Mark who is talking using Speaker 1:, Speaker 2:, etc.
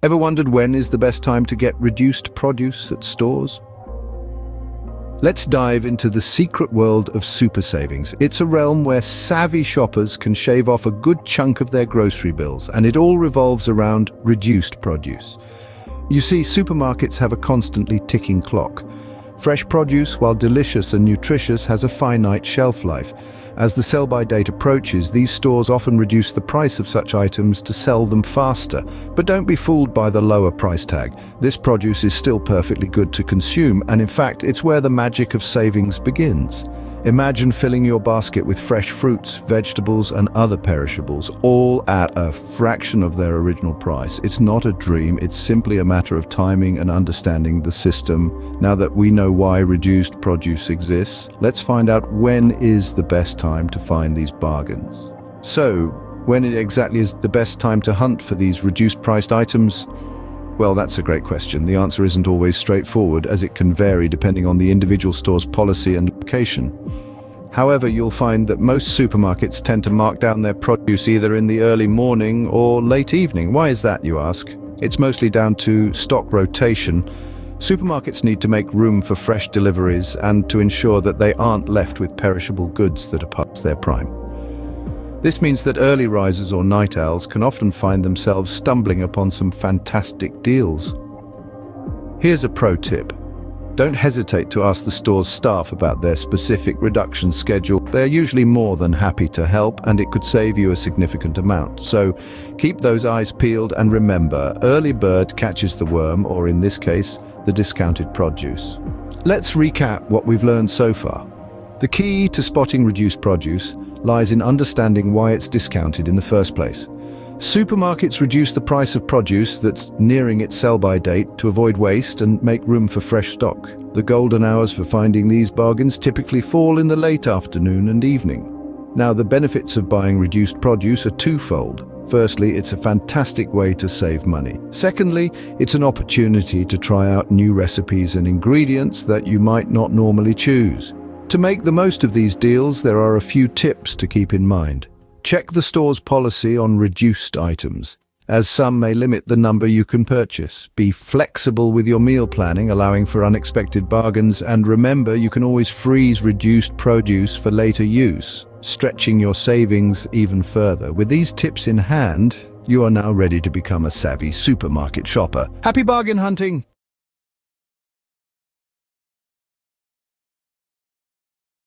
Speaker 1: Ever wondered when is the best time to get reduced produce at stores? Let's dive into the secret world of super savings. It's a realm where savvy shoppers can shave off a good chunk of their grocery bills, and it all revolves around reduced produce. You see, supermarkets have a constantly ticking clock. Fresh produce, while delicious and nutritious, has a finite shelf life. As the sell-by date approaches, these stores often reduce the price of such items to sell them faster. But don't be fooled by the lower price tag. This produce is still perfectly good to consume, and in fact, it's where the magic of savings begins. Imagine filling your basket with fresh fruits, vegetables, and other perishables, all at a fraction of their original price. It's not a dream, it's simply a matter of timing and understanding the system. Now that we know why reduced produce exists, let's find out when is the best time to find these bargains. So, when exactly is the best time to hunt for these reduced-priced items? Well, that's a great question. The answer isn't always straightforward, as it can vary depending on the individual store's policy and location. However, you'll find that most supermarkets tend to mark down their produce either in the early morning or late evening. Why is that, you ask? It's mostly down to stock rotation. Supermarkets need to make room for fresh deliveries and to ensure that they aren't left with perishable goods that are past their prime. This means that early risers or night owls can often find themselves stumbling upon some fantastic deals. Here's a pro tip. Don't hesitate to ask the store's staff about their specific reduction schedule. They're usually more than happy to help, and it could save you a significant amount. So keep those eyes peeled and remember, early bird catches the worm, or in this case, the discounted produce. Let's recap what we've learned so far. The key to spotting reduced produce lies in understanding why it's discounted in the first place. Supermarkets reduce the price of produce that's nearing its sell-by date to avoid waste and make room for fresh stock. The golden hours for finding these bargains typically fall in the late afternoon and evening. Now, the benefits of buying reduced produce are twofold. Firstly, it's a fantastic way to save money. Secondly, it's an opportunity to try out new recipes and ingredients that you might not normally choose. To make the most of these deals, there are a few tips to keep in mind. Check the store's policy on reduced items, as some may limit the number you can purchase. Be flexible with your meal planning, allowing for unexpected bargains, and remember, you can always freeze reduced produce for later use, stretching your savings even further. With these tips in hand, you are now ready to become a savvy supermarket shopper. Happy bargain hunting!